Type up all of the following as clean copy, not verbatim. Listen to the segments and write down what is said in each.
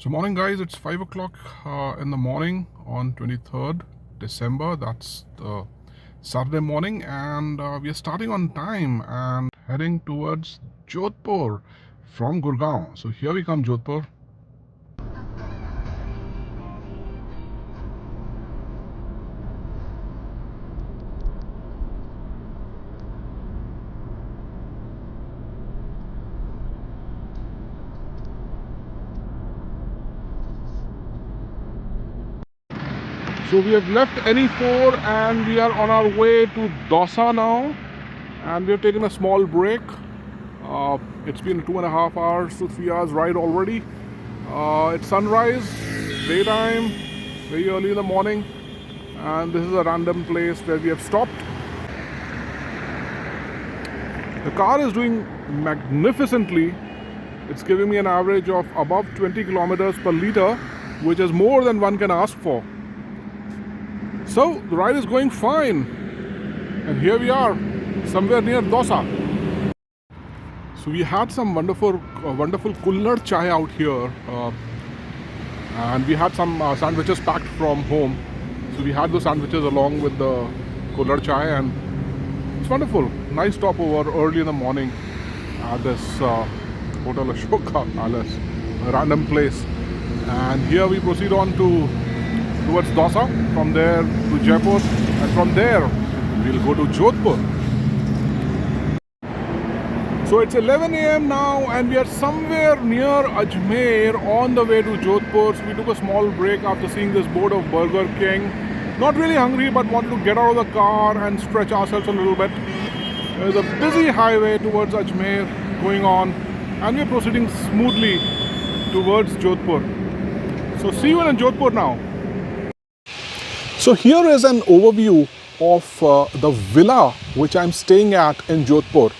So morning guys, it's 5 o'clock in the morning on 23rd December. That's the Saturday morning, and we are starting on time and heading towards Jodhpur from Gurgaon. So here we come, Jodhpur. So we have left NE4 and we are on our way to Dosa now, and we have taken a small break. It's been 2.5 hours to 3 hours ride already. It's sunrise, daytime, very early in the morning, and this is a random place where we have stopped. The car is doing magnificently. It's giving me an average of above 20 kilometers per liter, which is more than one can ask for. So the ride is going fine, and here we are, somewhere near Dosa. So we had some wonderful kullad chai out here, and we had some sandwiches packed from home. So we had those sandwiches along with the kullad chai, and it's wonderful. Nice stopover early in the morning at this Hotel Ashoka Palace, a random place. And here we proceed on towards Dosa, from there to Jaipur, and from there we'll go to Jodhpur. So it's 11 a.m. now, and we are somewhere near Ajmer on the way to Jodhpur. So we took a small break after seeing this board of Burger King. Not really hungry, but wanted to get out of the car and stretch ourselves a little bit. There's a busy highway towards Ajmer going on, and we're proceeding smoothly towards Jodhpur. So see you in Jodhpur now. So here is an overview of the villa which I'm staying at in Jodhpur.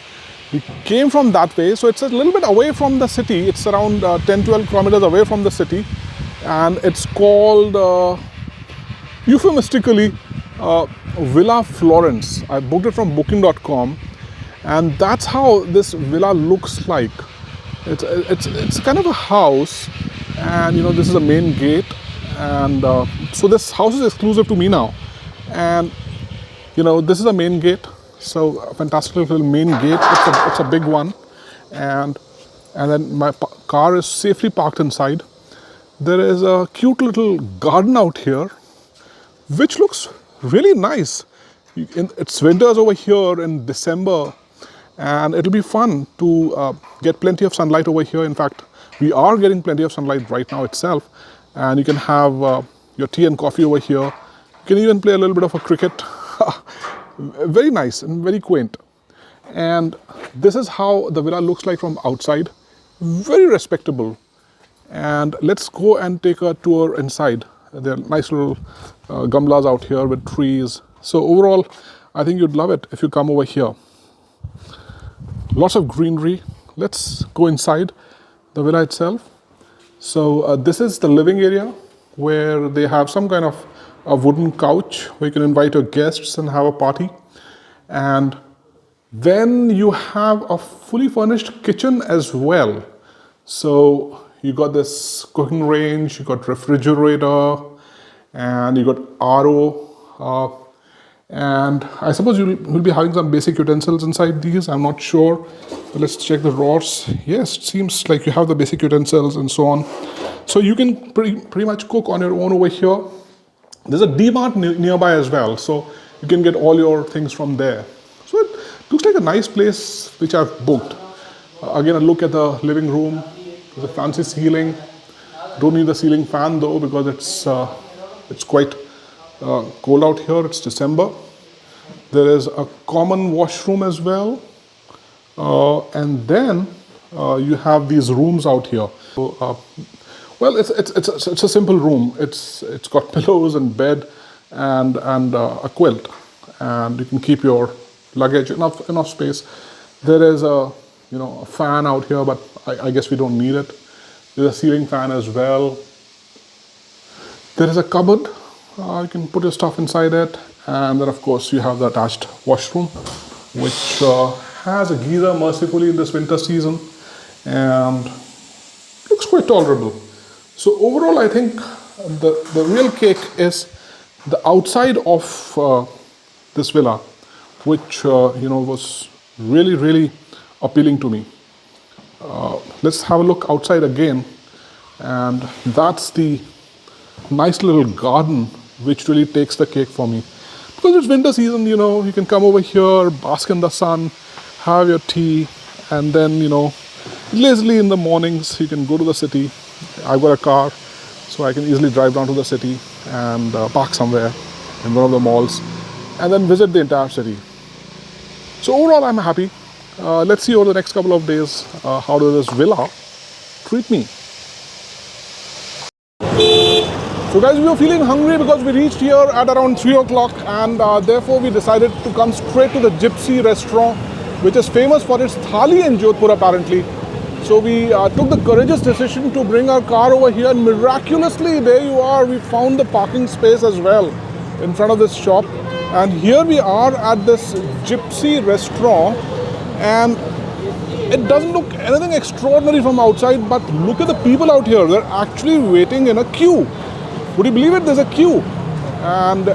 We came from that way, so it's a little bit away from the city. It's around 10-12 kilometers away from the city, and it's called euphemistically Villa Florence. I booked it from booking.com, and that's how this villa looks like. It's kind of a house, and this is a main gate, and so this house is exclusive to me now, and this is a main gate. So a fantastic little main gate. It's a big one, and then my car is safely parked inside. There is a cute little garden out here, which looks really nice. It's winters over here in December, and it'll be fun to get plenty of sunlight over here. In fact, we are getting plenty of sunlight right now itself, and you can have your tea and coffee over here. You can even play a little bit of a cricket. Very nice and very quaint. And this is how the villa looks like from outside. Very respectable. And let's go and take a tour inside. There are nice little gamlas out here with trees. So overall, I think you'd love it if you come over here. Lots of greenery. Let's go inside the villa itself. So this is the living area, where they have some kind of a wooden couch where you can invite your guests and have a party. And then you have a fully furnished kitchen as well. So you got this cooking range, you got refrigerator, and you got RO. And I suppose you'll be having some basic utensils inside these. I'm not sure. But let's check the drawers. Yes, it seems like you have the basic utensils and so on. So you can pretty much cook on your own over here. There's a D-Mart nearby as well, so you can get all your things from there. So it looks like a nice place which I've booked. Again, a look at the living room. There's a fancy ceiling. Don't need the ceiling fan though, because it's quite cold out here. It's December. There is a common washroom as well, and then you have these rooms out here. So, well, it's a simple room. It's got pillows and bed and a quilt, and you can keep your luggage, enough space. There is a fan out here, but I guess we don't need it. There's a ceiling fan as well. There is a cupboard. You can put your stuff inside it, and then of course you have the attached washroom, which has a geyser mercifully in this winter season, and looks quite tolerable. So overall, I think the real cake is the outside of this villa, which was really appealing to me. Let's have a look outside again, and that's the nice little garden which really takes the cake for me. Because it's winter season, you can come over here, bask in the sun, have your tea, and then, lazily in the mornings you can go to the city. I've got a car, so I can easily drive down to the city and park somewhere in one of the malls and then visit the entire city. So overall, I'm happy. Let's see over the next couple of days how does this villa treat me. So guys, we were feeling hungry because we reached here at around 3 o'clock, and therefore we decided to come straight to the Gypsy restaurant, which is famous for its thali in Jodhpur apparently. So we took the courageous decision to bring our car over here, and miraculously, there you are, we found the parking space as well in front of this shop. And here we are at this Gypsy restaurant, and it doesn't look anything extraordinary from outside, but look at the people out here. They're actually waiting in a queue. Would you believe it? There's a queue. And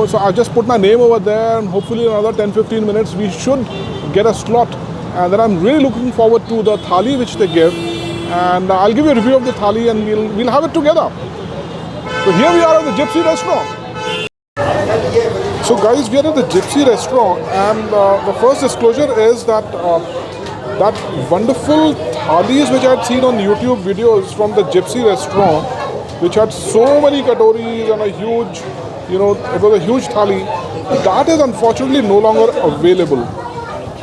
so I just put my name over there, and hopefully in another 10-15 minutes we should get a slot. And then I'm really looking forward to the thali which they give, and I'll give you a review of the thali and we'll have it together. So here we are at the Gypsy restaurant. So guys, we are at the Gypsy restaurant, and the first disclosure is that that wonderful thalis which I had seen on YouTube videos from the Gypsy restaurant, which had so many katoris and a huge, it was a huge thali, that is unfortunately no longer available.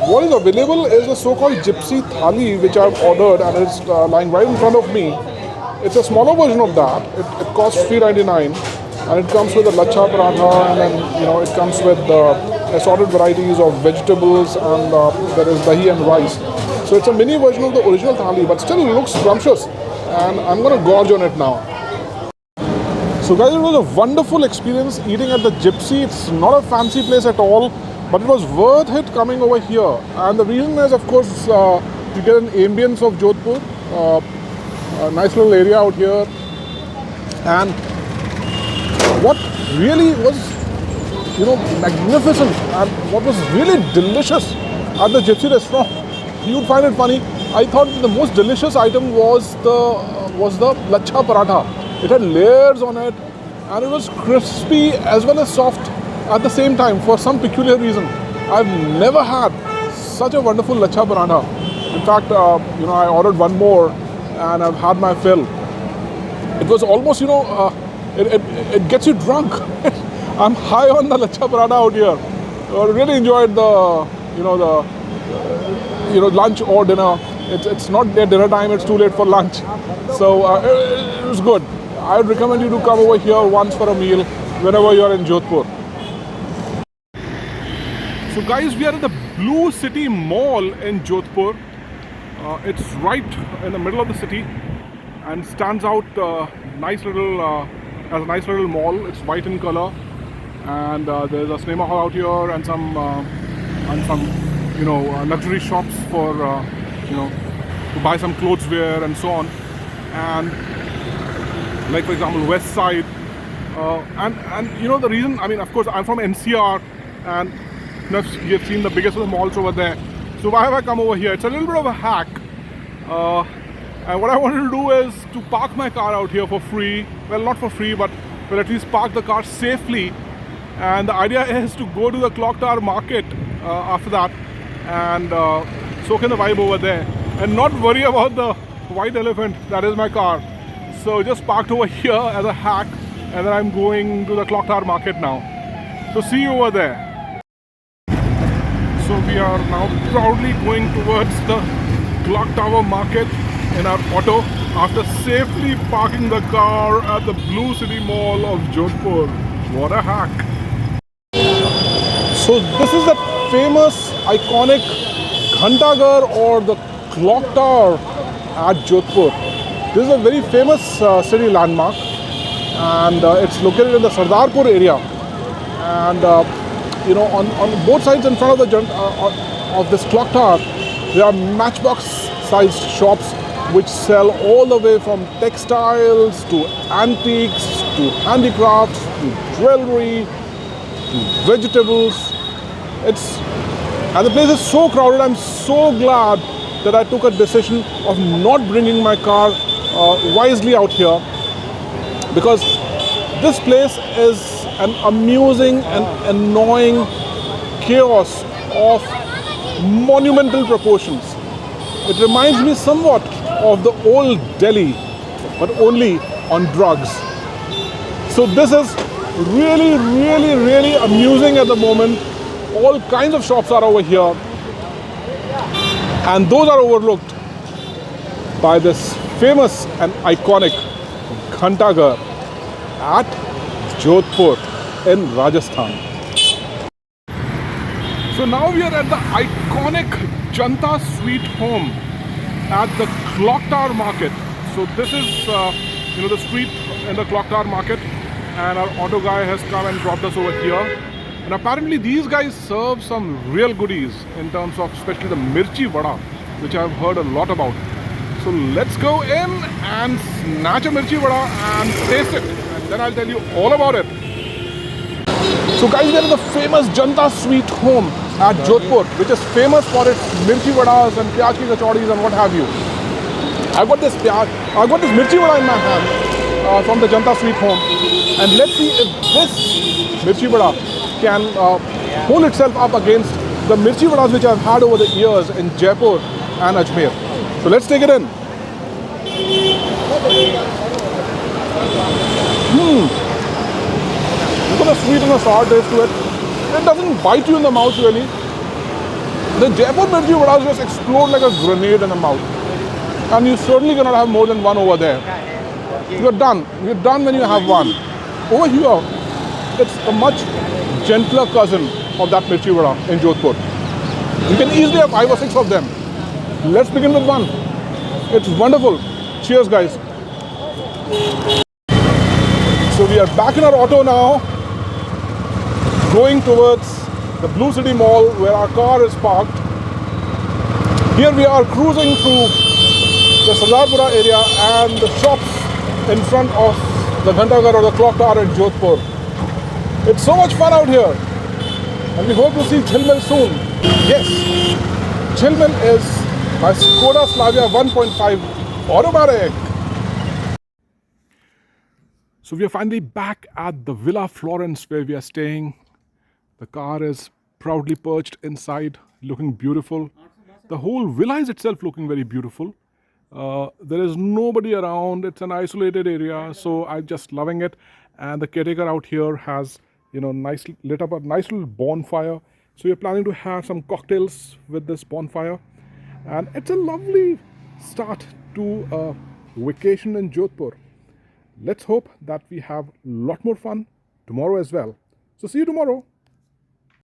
What is available is the so-called Gypsy thali, which I've ordered, and it's lying right in front of me. It's a smaller version of that. It costs $3.99, and it comes with a lacha paratha, and then it comes with assorted varieties of vegetables, and there is dahi and rice. So it's a mini version of the original thali, but still looks scrumptious, and I'm gonna gorge on it now. So guys, it was a wonderful experience eating at the Gypsy. It's not a fancy place at all, but it was worth it coming over here. And the reason is, of course, you get an ambience of Jodhpur, a nice little area out here. And what really was, magnificent, and what was really delicious at the Gypsy restaurant, you'd find it funny, I thought the most delicious item was the lacha paratha. It had layers on it, and it was crispy as well as soft at the same time for some peculiar reason. I've never had such a wonderful lacha paratha. In fact, I ordered one more, and I've had my fill. It was almost, it gets you drunk. I'm high on the lacha paratha out here. I really enjoyed the lunch or dinner. It's not yet dinner time, it's too late for lunch. So it was good. I would recommend you to come over here once for a meal whenever you're in Jodhpur. So guys, we are at the Blue City Mall in Jodhpur. It's right in the middle of the city and stands out as a nice little mall. It's white in color, and there's a cinema hall out here and some luxury shops for to buy some clothes wear and so on. And like for example West Side, and the reason, of course I'm from NCR, and you've seen the biggest of the malls over there. So why have I come over here? It's a little bit of a hack, and what I wanted to do is to park my car out here for free. Well, not for free, but at least park the car safely. And the idea is to go to the Clock Tower market after that, and soak in the vibe over there and not worry about the white elephant that is my car. So just parked over here as a hack, and then I'm going to the Clock Tower market now. So see you over there. So we are now proudly going towards the Clock Tower market in our auto after safely parking the car at the Blue City Mall of Jodhpur. What a hack. So this is the famous iconic Ghantaghar, or the Clock Tower at Jodhpur. This is a very famous city landmark, and it's located in the Sardarpur area. And on both sides in front of the of this clock tower, there are matchbox-sized shops which sell all the way from textiles to antiques to handicrafts to jewelry to vegetables. And the place is so crowded. I'm so glad that I took a decision of not bringing my car wisely out here, because this place is an amusing and annoying chaos of monumental proportions. It reminds me somewhat of the old Delhi, but only on drugs. So this is really, really, really amusing at the moment. All kinds of shops are over here, and those are overlooked by this famous and iconic Ghantaghar at Jodhpur in Rajasthan. So now we are at the iconic Janta Sweet Home at the Clock Tower Market. So this is the street in the Clock Tower Market, and our auto guy has come and dropped us over here. And apparently these guys serve some real goodies in terms of especially the mirchi vada, which I've heard a lot about. So let's go in and snatch a mirchi vada and taste it, and then I'll tell you all about it. So guys, we are at the famous Janta Sweet Home at Jodhpur, which is famous for its mirchi vadas and pyaj ki kachoris and what have you. I've got this mirchi vada in my hand from the Janta Sweet Home, and let's see if this mirchi vada can hold itself up against the mirchi vadas which I've had over the years in Jaipur and Ajmer. So let's take it in. Look at the sweet and the sour taste to it. It doesn't bite you in the mouth really. The Jaipur mirchi vadas just explode like a grenade in the mouth. And you certainly cannot have more than one over there. You're done. You're done when you have one. Over here, it's a much gentler cousin of that mirchi vada in Jodhpur. You can easily have 5 or 6 of them. Let's begin with one. It's wonderful. Cheers, guys. So we are back in our auto now, going towards the Blue City Mall where our car is parked. Here we are cruising through the Sardarpura area and the shops in front of the Ghantaghar or the Clock Tower in Jodhpur. It's so much fun out here, and we hope to see Jhilmil soon. Yes, Jhilmil is my Skoda Slavia 1.5 automatic. So we are finally back at the Villa Florence where we are staying. The car is proudly perched inside, looking beautiful. The whole villa is itself looking very beautiful. There is nobody around. It's an isolated area, so I'm just loving it. And the caretaker out here has, lit up a nice little bonfire. So we're planning to have some cocktails with this bonfire. And it's a lovely start to a vacation in Jodhpur. Let's hope that we have a lot more fun tomorrow as well. So see you tomorrow.